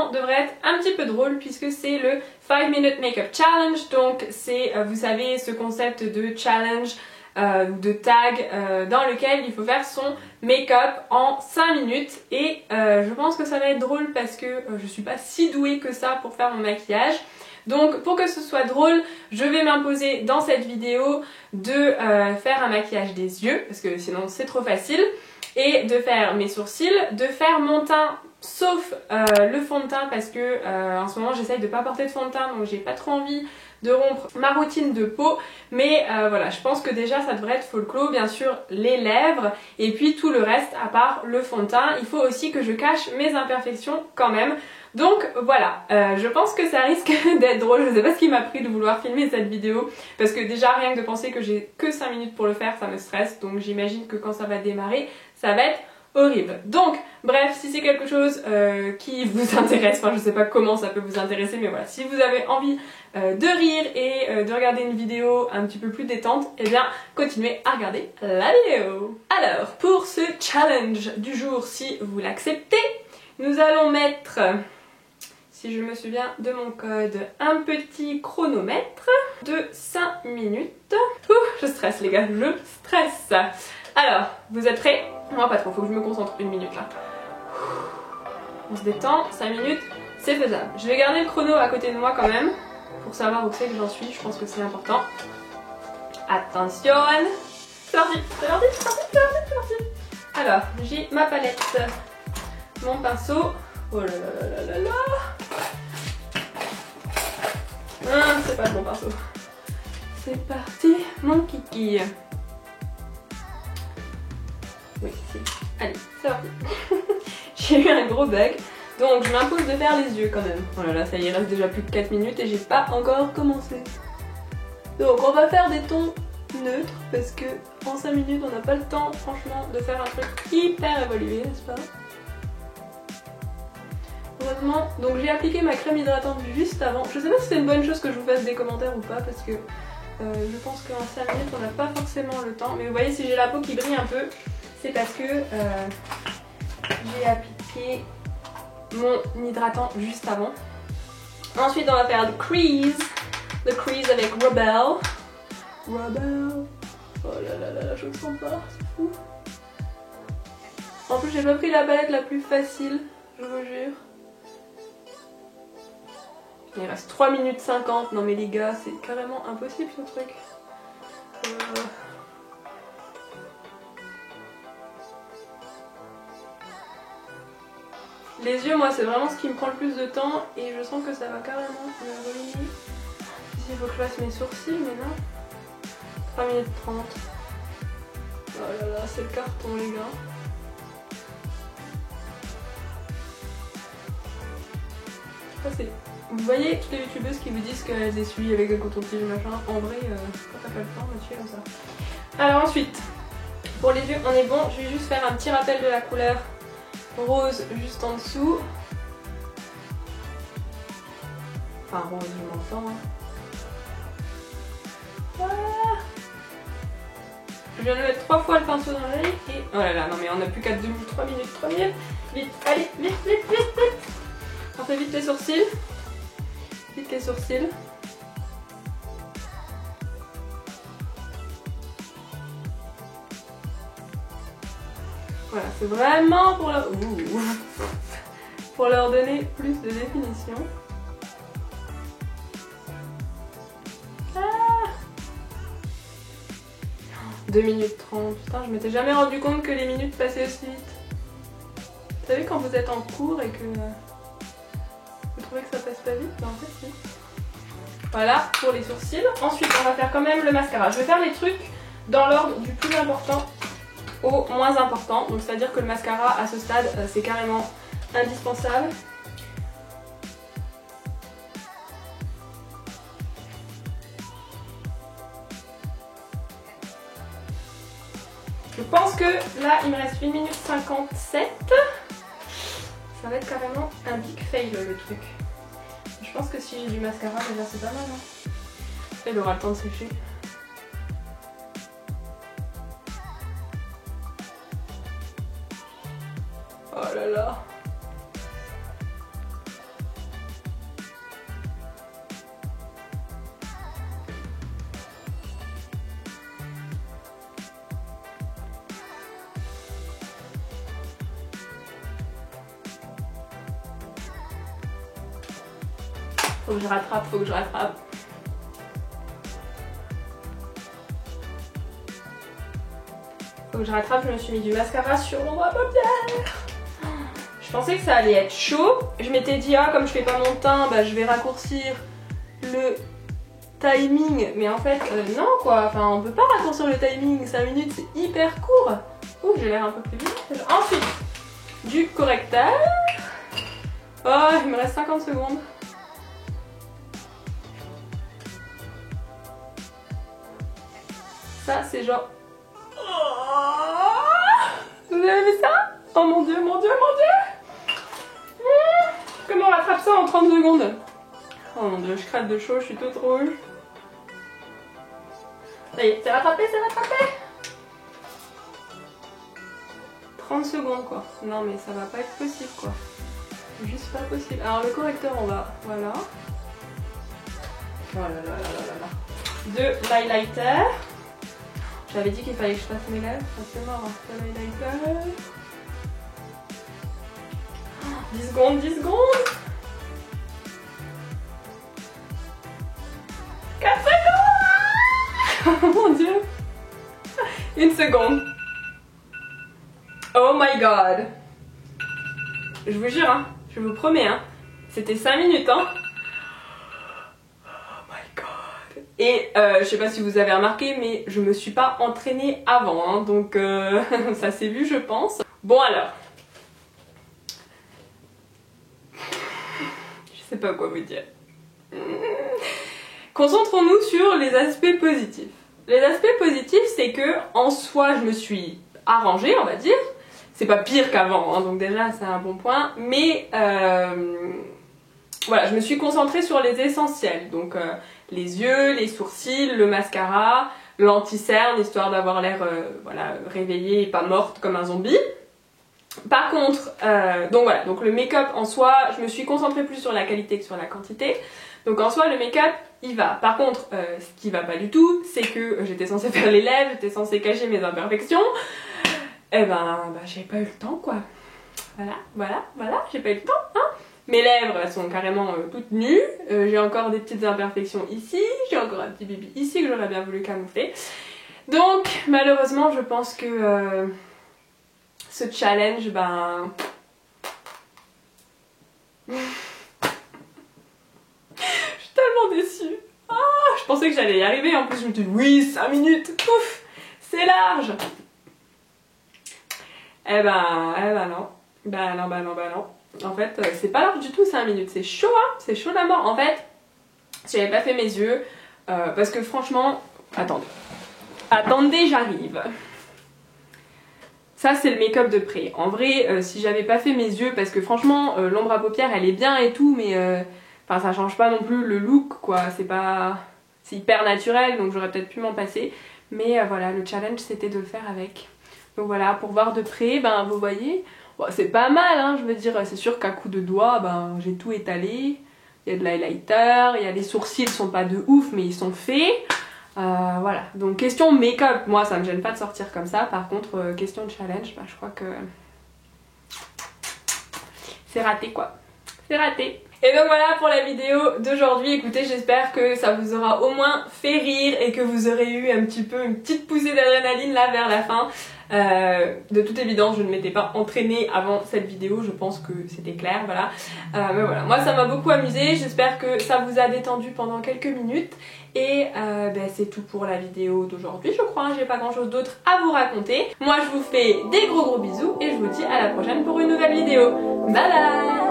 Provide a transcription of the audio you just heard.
maintenant devrait être un petit peu drôle puisque c'est le 5 Minute Makeup Challenge. Donc c'est, vous savez, ce concept de challenge de tag dans lequel il faut faire son make-up en 5 minutes. Et je pense que ça va être drôle parce que je suis pas si douée que ça pour faire mon maquillage. Donc pour que ce soit drôle, je vais m'imposer dans cette vidéo de faire un maquillage des yeux parce que sinon c'est trop facile, et de faire mes sourcils, de faire mon teint sauf le fond de teint parce que en ce moment j'essaye de pas porter de fond de teint, donc j'ai pas trop envie de rompre ma routine de peau, mais voilà, je pense que déjà ça devrait être folklore, bien sûr les lèvres et puis tout le reste à part le fond de teint. Il faut aussi que je cache mes imperfections quand même. Donc voilà, je pense que ça risque d'être drôle. Je sais pas ce qui m'a pris de vouloir filmer cette vidéo parce que déjà rien que de penser que j'ai que 5 minutes pour le faire, ça me stresse, donc j'imagine que quand ça va démarrer, ça va être horrible. Donc bref, si c'est quelque chose qui vous intéresse, enfin je sais pas comment ça peut vous intéresser, mais voilà, si vous avez envie de rire et de regarder une vidéo un petit peu plus détente, eh bien continuez à regarder la vidéo. Alors pour ce challenge du jour, si vous l'acceptez, nous allons mettre, si je me souviens de mon code, un petit chronomètre de 5 minutes. Ouh, je stresse les gars, je stresse. Alors, vous êtes prêts? Non, pas trop, faut que je me concentre une minute là. On se détend, 5 minutes, c'est faisable. Je vais garder le chrono à côté de moi quand même, pour savoir où c'est que j'en suis, je pense que c'est important. Attention, c'est parti, c'est parti, c'est parti, c'est parti, c'est parti. Alors, j'ai ma palette, mon pinceau. Oh là là là là là là. C'est pas le bon pinceau. C'est parti, mon kiki. Oui, si. Allez, c'est parti. J'ai eu un gros bug, donc je m'impose de faire les yeux quand même. Oh là là, ça y est, il reste déjà plus de 4 minutes et j'ai pas encore commencé. Donc on va faire des tons neutres parce que en 5 minutes on n'a pas le temps franchement de faire un truc hyper évolué, n'est-ce pas? Heureusement, donc j'ai appliqué ma crème hydratante juste avant. Je sais pas si c'est une bonne chose que je vous fasse des commentaires ou pas parce que je pense qu'en 5 minutes on n'a pas forcément le temps. Mais vous voyez, si j'ai la peau qui brille un peu, c'est parce que j'ai appliqué mon hydratant juste avant. Ensuite on va faire le crease avec Rebel. Rebel. Oh là là là là, je le sens pas, c'est fou. En plus j'ai pas pris la palette la plus facile, je vous jure. Il reste 3 minutes 50, non mais les gars, c'est carrément impossible ce truc. Les yeux, moi c'est vraiment ce qui me prend le plus de temps et je sens que ça va carrément me ruiner. Ici il faut que je fasse mes sourcils, mais non. 3 minutes 30. Oh là là, c'est le carton les gars. Ça c'est... Vous voyez toutes les youtubeuses qui vous disent qu'elles essuient avec un coton-tige machin, en vrai, quand t'as pas le temps, tu fais comme ça. Alors ensuite, pour les yeux on est bon, je vais juste faire un petit rappel de la couleur rose juste en dessous. Enfin rose, je m'entends. Hein. Voilà. Je viens de mettre 3 fois le pinceau dans l'œil et... Oh là là, non mais on n'a plus qu'à 3 minutes, 3 minutes. Vite, allez, vite, vite, vite, vite. On fait vite les sourcils. Vite les sourcils. Voilà, c'est vraiment pour leur... pour leur donner plus de définition. Ah 2 minutes 30. Putain, je m'étais jamais rendu compte que les minutes passaient aussi vite. Vous savez quand vous êtes en cours et que... vous trouvez que ça passe pas vite? Ben en fait si. Voilà pour les sourcils. Ensuite on va faire quand même le mascara. Je vais faire les trucs dans l'ordre du plus important au moins important. Donc c'est à dire que le mascara à ce stade c'est carrément indispensable. Je pense que là il me reste 1 minute 57. Ça va être carrément un big fail le truc. Je pense que si j'ai du mascara déjà c'est pas mal. Hein. Elle aura le temps de sécher. Oh là là. Faut que je rattrape, faut que je rattrape. Faut que je rattrape, je me suis mis du mascara sur l'ombre à paupières. Je pensais que ça allait être chaud. Je m'étais dit, ah, comme je fais pas mon teint, bah, je vais raccourcir le timing. Mais en fait, non quoi. Enfin, on peut pas raccourcir le timing. 5 minutes, c'est hyper court. Ouh, j'ai l'air un peu plus vite. Ensuite, du correcteur. Oh, il me reste 50 secondes. Ça, c'est genre... Vous avez vu ça? Oh mon dieu, mon dieu, mon dieu! Comment on rattrape ça en 30 secondes? Oh mon dieu, je crève de chaud, je suis toute rouge. Ça y est, c'est rattrapé, c'est rattrapé! 30 secondes quoi. Non mais ça va pas être possible quoi. C'est juste pas possible. Alors le correcteur on va... Voilà. Oh là là là là là là. De l'highlighter. J'avais dit qu'il fallait que je fasse mes lèvres. C'est mort, hein. De l'highlighter. 10 secondes, 10 secondes. 4 secondes. Oh mon dieu. 1 seconde. Oh my god. Je vous jure, hein, je vous promets, hein, c'était 5 minutes, hein. Oh my god. Et je sais pas si vous avez remarqué, mais je me suis pas entraînée avant, hein, donc ça s'est vu, je pense. Bon alors. Je sais pas quoi vous dire. Concentrons-nous sur les aspects positifs. Les aspects positifs, c'est que en soi, je me suis arrangée, on va dire. C'est pas pire qu'avant, hein, donc déjà c'est un bon point. Mais voilà, je me suis concentrée sur les essentiels. Donc les yeux, les sourcils, le mascara, l'anti-cerne, histoire d'avoir l'air voilà, réveillée et pas morte comme un zombie. Par contre, donc voilà, donc le make-up en soi, je me suis concentrée plus sur la qualité que sur la quantité. Donc en soi, le make-up, il va. Par contre, ce qui va pas du tout, c'est que j'étais censée faire les lèvres, j'étais censée cacher mes imperfections. Eh ben, j'ai pas eu le temps quoi. Voilà, j'ai pas eu le temps, hein. Mes lèvres, elles sont carrément toutes nues. J'ai encore des petites imperfections ici, j'ai encore un petit bibi ici que j'aurais bien voulu camoufler. Donc, malheureusement, je pense que ce challenge, ben... je suis tellement déçue. Ah, je pensais que j'allais y arriver, en plus je me dis oui, 5 minutes, pouf, c'est large. Eh ben non. Bah non. En fait, c'est pas large du tout 5 minutes. C'est chaud, hein. C'est chaud la mort. En fait, j'avais pas fait mes yeux. Parce que franchement... Attendez, j'arrive. Ça, c'est le make-up de près. En vrai, si j'avais pas fait mes yeux... Parce que franchement, l'ombre à paupières, elle est bien et tout. Mais enfin, ça change pas non plus le look, quoi. C'est pas... C'est hyper naturel. Donc j'aurais peut-être pu m'en passer. Mais voilà, le challenge, c'était de le faire avec... Donc voilà, pour voir de près, ben vous voyez, bon, c'est pas mal, hein, je veux dire, c'est sûr qu'à coup de doigt, ben j'ai tout étalé. Il y a de l'highlighter, il y a les sourcils, ils sont pas de ouf, mais ils sont faits. Voilà, donc question make-up, moi ça me gêne pas de sortir comme ça. Par contre, question de challenge, ben, je crois que c'est raté quoi. C'est raté. Et donc voilà pour la vidéo d'aujourd'hui. Écoutez, j'espère que ça vous aura au moins fait rire et que vous aurez eu un petit peu une petite poussée d'adrénaline là vers la fin. De toute évidence, je ne m'étais pas entraînée avant cette vidéo, je pense que c'était clair, voilà. Mais voilà, moi ça m'a beaucoup amusé, j'espère que ça vous a détendu pendant quelques minutes. Et c'est tout pour la vidéo d'aujourd'hui, je crois, hein, j'ai pas grand chose d'autre à vous raconter. Moi je vous fais des gros bisous et je vous dis à la prochaine pour une nouvelle vidéo. Bye bye.